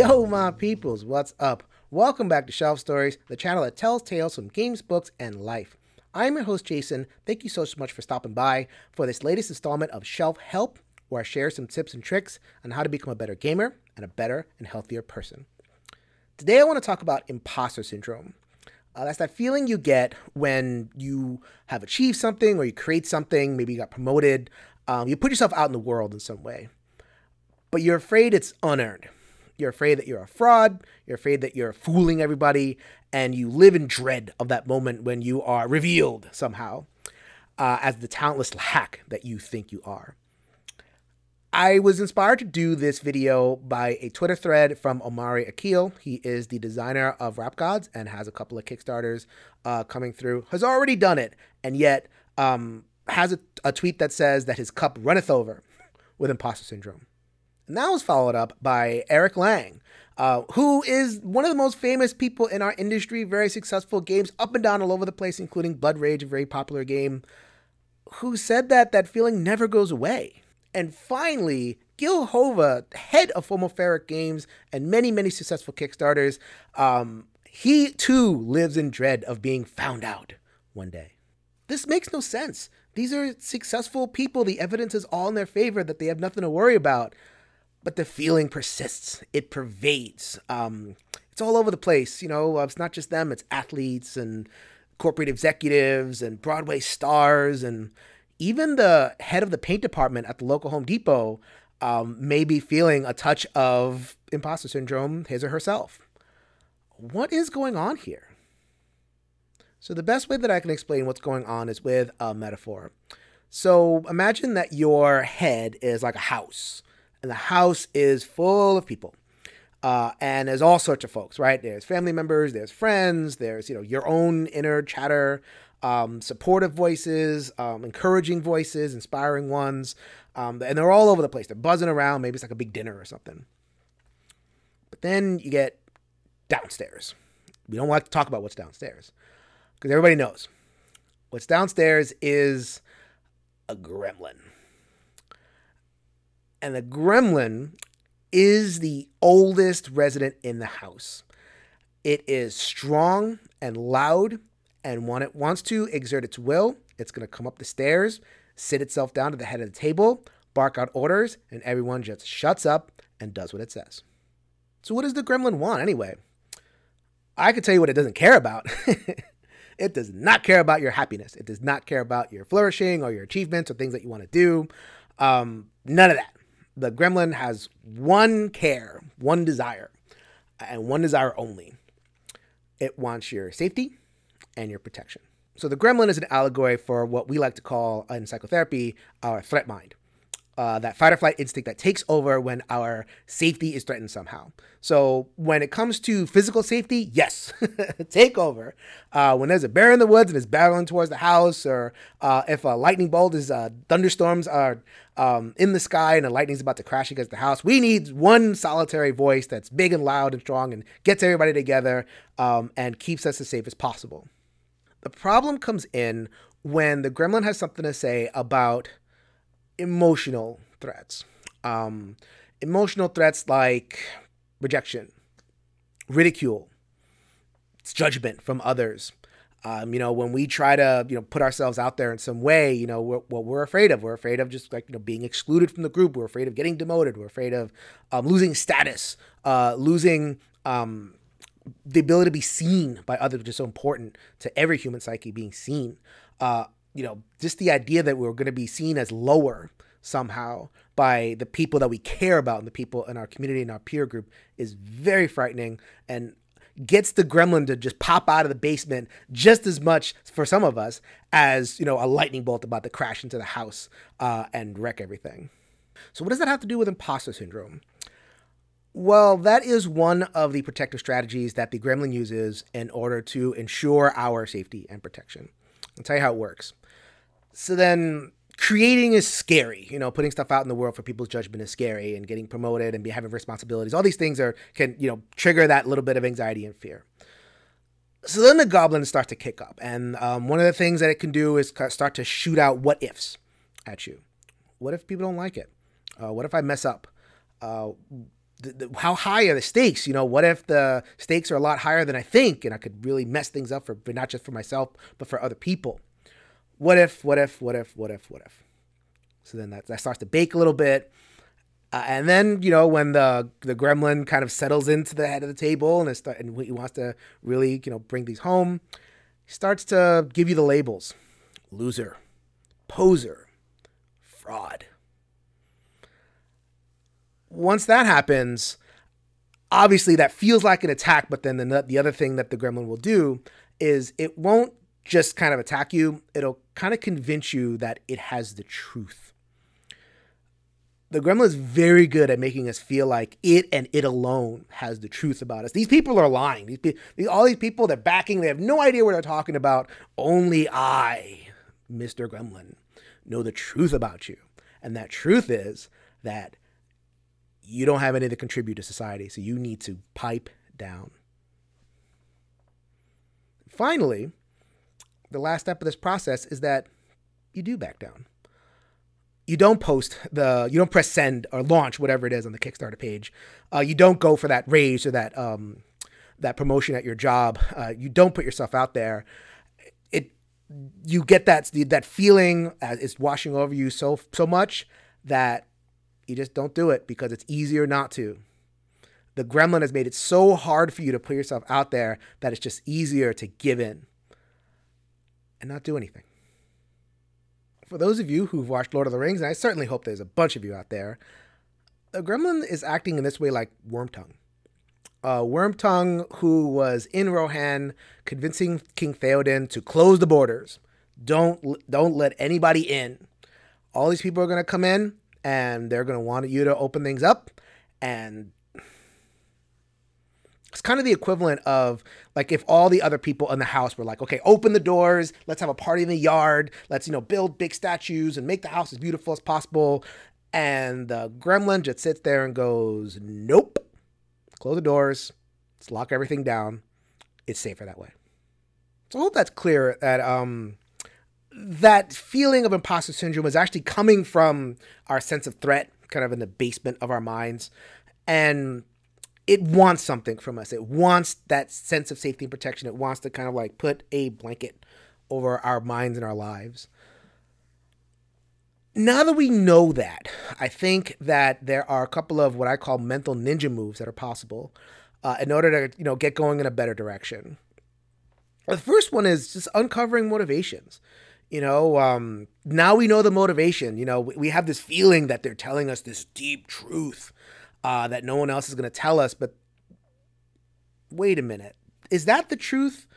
Yo, my peoples, what's up? Welcome back to Shelf Stories, the channel that tells tales from games, books, and life. I'm your host, Jason. Thank you so much for stopping by for this latest installment of Shelf Help, where I share some tips and tricks on how to become a better gamer and a better and healthier person. Today, I want to talk about imposter syndrome. That's that feeling you get when you have achieved something or you create something, maybe you got promoted, you put yourself out in the world in some way, but you're afraid it's unearned. You're afraid that you're a fraud, you're afraid that you're fooling everybody, and you live in dread of that moment when you are revealed somehow as the talentless hack that you think you are. I was inspired to do this video by a Twitter thread from Omari Akil. He is the designer of Rap Gods and has a couple of Kickstarters coming through, has already done it, and yet has a tweet that says that his cup runneth over with imposter syndrome. And that was followed up by Eric Lang, who is one of the most famous people in our industry, very successful, games up and down all over the place, including Blood Rage, a very popular game, who said that that feeling never goes away. And finally, Gil Hova, head of Homoferic Games and many, many successful Kickstarters, he too lives in dread of being found out one day. This makes no sense. These are successful people. The evidence is all in their favor that they have nothing to worry about. But the feeling persists. It pervades. It's all over the place. You know, it's not just them. It's athletes and corporate executives and Broadway stars. And even the head of the paint department at the local Home Depot may be feeling a touch of imposter syndrome, his or herself. What is going on here? So the best way that I can explain what's going on is with a metaphor. So imagine that your head is like a house. And the house is full of people. And there's all sorts of folks, right? There's family members, there's friends, there's, your own inner chatter, supportive voices, encouraging voices, inspiring ones. And they're all over the place. They're buzzing around. Maybe it's like a big dinner or something. But then you get downstairs. We don't like to talk about what's downstairs because everybody knows. What's downstairs is a gremlin. And the gremlin is the oldest resident in the house. It is strong and loud, and when it wants to exert its will, it's going to come up the stairs, sit itself down to the head of the table, bark out orders, and everyone just shuts up and does what it says. So what does the gremlin want anyway? I can tell you what it doesn't care about. It does not care about your happiness. It does not care about your flourishing or your achievements or things that you want to do. None of that. The gremlin has one care, one desire, and one desire only. It wants your safety and your protection. So the gremlin is an allegory for what we like to call in psychotherapy our threat mind. That fight or flight instinct that takes over when our safety is threatened somehow. So when it comes to physical safety, yes, take over. When there's a bear in the woods and is barreling towards the house, or if a lightning bolt is, thunderstorms are in the sky and the lightning's about to crash against the house, we need one solitary voice that's big and loud and strong and gets everybody together and keeps us as safe as possible. The problem comes in when the gremlin has something to say about emotional threats. Emotional threats like rejection, ridicule, judgment from others. When we try to, put ourselves out there in some way, what we're afraid of. We're afraid of just being excluded from the group. We're afraid of getting demoted. We're afraid of losing status, losing the ability to be seen by others, which is so important to every human psyche, being seen. Just the idea that we're going to be seen as lower somehow by the people that we care about and the people in our community and our peer group is very frightening and gets the gremlin to just pop out of the basement just as much for some of us as, a lightning bolt about to crash into the house and wreck everything. So what does that have to do with imposter syndrome? Well, that is one of the protective strategies that the gremlin uses in order to ensure our safety and protection. I'll tell you how it works. So then creating is scary. Putting stuff out in the world for people's judgment is scary, and getting promoted and having responsibilities. All these things can trigger that little bit of anxiety and fear. So then the goblin starts to kick up. And one of the things that it can do is start to shoot out what ifs at you. What if people don't like it? What if I mess up? how high are the stakes? What if the stakes are a lot higher than I think, and I could really mess things up but not just for myself, but for other people? What if? So then that starts to bake a little bit. And then, when the gremlin kind of settles into the head of the table and he wants to really, bring these home, he starts to give you the labels: loser, poser, fraud. Once that happens, obviously that feels like an attack, but then the other thing that the gremlin will do is it won't just kind of attack you. It'll kind of convince you that it has the truth. The gremlin is very good at making us feel like it and it alone has the truth about us. These people are lying. All these people, they're backing. They have no idea what they're talking about. Only I, Mr. Gremlin, know the truth about you. And that truth is that you don't have anything to contribute to society, so you need to pipe down. Finally, the last step of this process is that you do back down. You don't you don't press send or launch, whatever it is on the Kickstarter page. You don't go for that raise or that promotion at your job. You don't put yourself out there. You get that feeling it's washing over you so much that you just don't do it because it's easier not to. The gremlin has made it so hard for you to put yourself out there that it's just easier to give in and not do anything. For those of you who've watched Lord of the Rings, and I certainly hope there's a bunch of you out there, the gremlin is acting in this way like Wormtongue. Wormtongue, who was in Rohan convincing King Theoden to close the borders. Don't let anybody in. All these people are going to come in, and they're going to want you to open things up. And it's kind of the equivalent of like if all the other people in the house were like, okay, open the doors. Let's have a party in the yard. Let's, build big statues and make the house as beautiful as possible. And the gremlin just sits there and goes, nope. Close the doors. Let's lock everything down. It's safer that way. So I hope that's clear that that feeling of imposter syndrome is actually coming from our sense of threat, kind of in the basement of our minds. And it wants something from us. It wants that sense of safety and protection. It wants to kind of like put a blanket over our minds and our lives. Now that we know that, I think that there are a couple of what I call mental ninja moves that are possible in order to, get going in a better direction. The first one is just uncovering motivations. Now we know the motivation. We have this feeling that they're telling us this deep truth that no one else is going to tell us. But wait a minute. Is that the truth?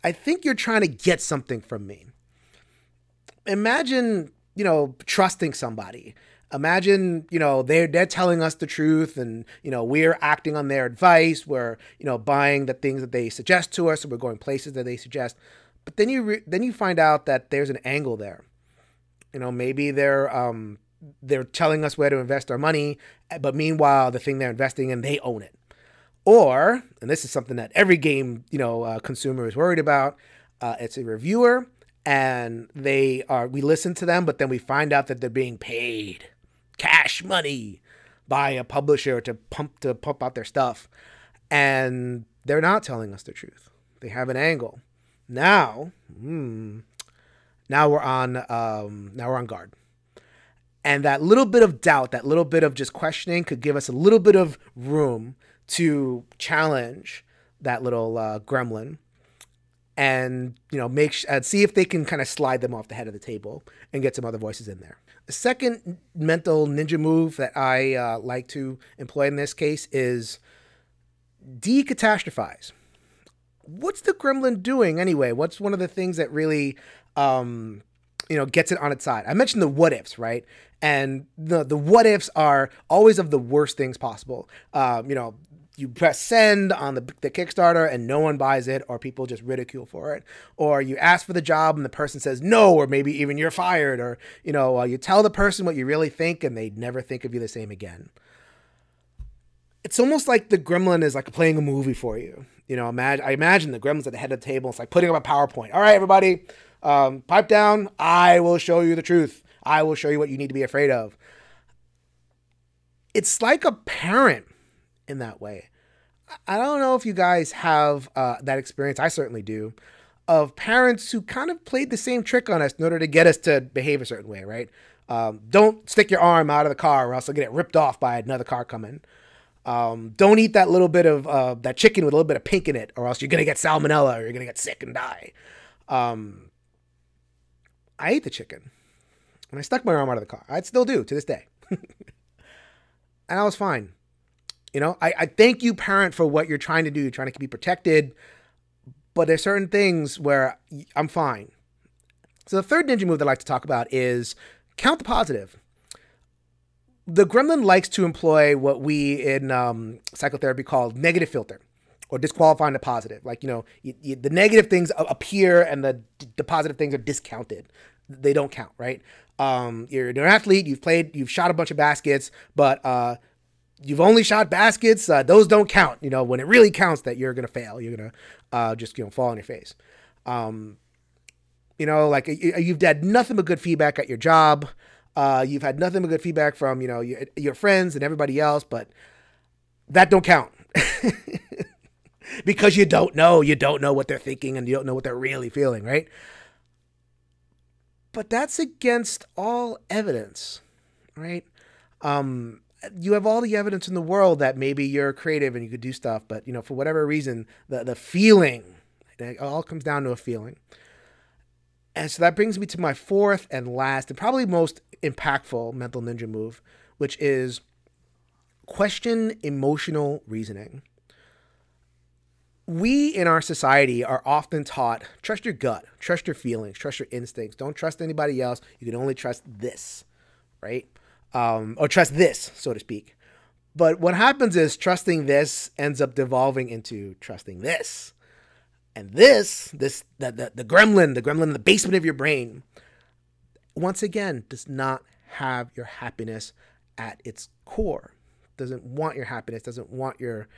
I think you're trying to get something from me. Imagine, trusting somebody. Imagine, they're telling us the truth and, we're acting on their advice. We're, buying the things that they suggest to us, or we're going places that they suggest. But then you find out that there's an angle there. Maybe they're telling us where to invest our money, but meanwhile, the thing they're investing in, they own it. Or, and this is something that every game, consumer is worried about, it's a reviewer, and we listen to them, but then we find out that they're being paid cash money by a publisher to pump out their stuff. And they're not telling us the truth. They have an angle. Now we're on guard. And that little bit of doubt, that little bit of just questioning could give us a little bit of room to challenge that little gremlin and, see if they can kind of slide them off the head of the table and get some other voices in there. The second mental ninja move that I like to employ in this case is decatastrophize. What's the gremlin doing anyway? What's one of the things that really, gets it on its side? I mentioned the what ifs, right? And the what ifs are always of the worst things possible. You press send on the Kickstarter and no one buys it, or people just ridicule for it. Or you ask for the job and the person says no, or maybe even you're fired. Or, you tell the person what you really think and they never think of you the same again. It's almost like the gremlin is like playing a movie for you. I imagine the gremlin's at the head of the table. It's like putting up a PowerPoint. All right, everybody, pipe down. I will show you the truth. I will show you what you need to be afraid of. It's like a parent in that way. I don't know if you guys have that experience. I certainly do, of parents who kind of played the same trick on us in order to get us to behave a certain way, right? Don't stick your arm out of the car or else you'll get it ripped off by another car coming. Don't eat that little bit of that chicken with a little bit of pink in it or else you're going to get salmonella or you're going to get sick and die. I ate the chicken and I stuck my arm out of the car. I still do to this day. And I was fine. You know, I thank you, parent, for what you're trying to do. You're trying to be protected, but there's certain things where I'm fine. So the third ninja move that I like to talk about is count the positive. The gremlin likes to employ what we in psychotherapy call negative filter or disqualifying the positive. Like, you know, the negative things appear and the positive things are discounted. They don't count, right? You're an athlete, you've shot a bunch of baskets, but you've only shot baskets. Those don't count. You know, when it really counts that you're going to fail, you're going to just, you know, fall on your face. You know, like you've had nothing but good feedback at your job. You've had nothing but good feedback from, you know, your friends and everybody else, but that don't count because you don't know what they're thinking and you don't know what they're really feeling. Right. But that's against all evidence, right? You have all the evidence in the world that maybe you're creative and you could do stuff, but, you know, for whatever reason, the feeling, it all comes down to a feeling. And so that brings me to my fourth and last and probably most impactful mental ninja move, which is question emotional reasoning. We in our society are often taught, trust your gut, trust your feelings, trust your instincts. Don't trust anybody else. You can only trust this, right? Or trust this, so to speak. But what happens is trusting this ends up devolving into trusting this. And the gremlin in the basement of your brain, once again, does not have your happiness at its core. Doesn't want your happiness, doesn't want your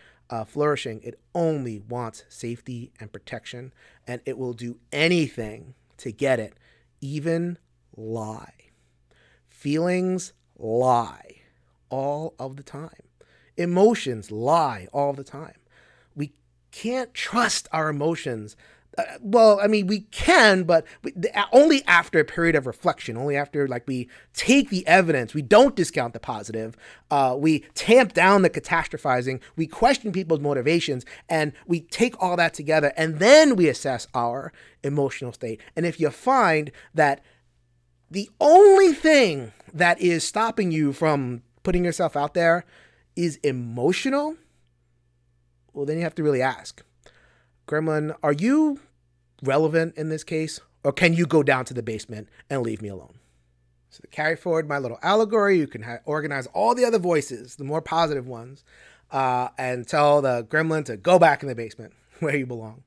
flourishing. It only wants safety and protection, and it will do anything to get it, even lie. Feelings lie all of the time. Emotions lie all the time. We can't trust our emotions. Well, I mean, we can, but only after a period of reflection, only after like we take the evidence, we don't discount the positive, we tamp down the catastrophizing, we question people's motivations, and we take all that together, and then we assess our emotional state. And if you find that the only thing that is stopping you from putting yourself out there is emotional, well, then you have to really ask, Gremlin, are you relevant in this case? Or can you go down to the basement and leave me alone? So to carry forward my little allegory, you can organize all the other voices, the more positive ones, and tell the gremlin to go back in the basement where you belong.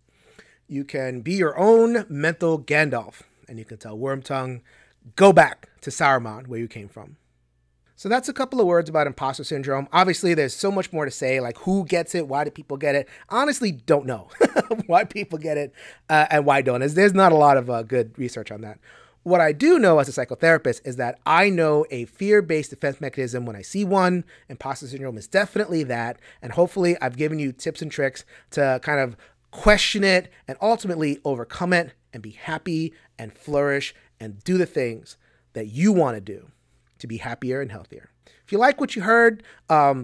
You can be your own mental Gandalf, and you can tell Wormtongue, go back to Saruman where you came from. So that's a couple of words about imposter syndrome. Obviously, there's so much more to say, like who gets it, why do people get it? Honestly, don't know why people get it and why don't. There's not a lot of good research on that. What I do know as a psychotherapist is that I know a fear-based defense mechanism when I see one. Imposter syndrome is definitely that. And hopefully I've given you tips and tricks to kind of question it and ultimately overcome it and be happy and flourish and do the things that you want to do to be happier and healthier. If you like what you heard,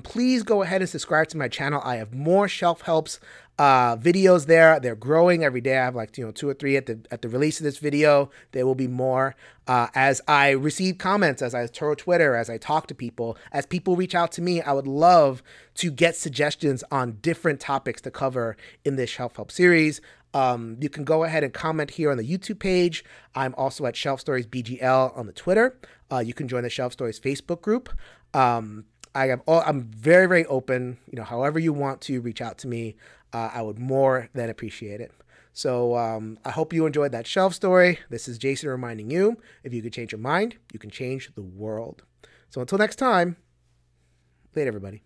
please go ahead and subscribe to my channel. I have more shelf helps videos there. They're growing every day. I have like 2 or 3 at the release of this video. There will be more as I receive comments, as I tour Twitter, as I talk to people, as people reach out to me. I would love to get suggestions on different topics to cover in this shelf help series. You can go ahead and comment here on the YouTube page. I'm also at Shelf Stories BGL on the Twitter. You can join the Shelf Stories Facebook group. I'm very, very open. However you want to reach out to me, I would more than appreciate it. So I hope you enjoyed that shelf story. This is Jason reminding you, if you could change your mind, you can change the world. So until next time, later, everybody.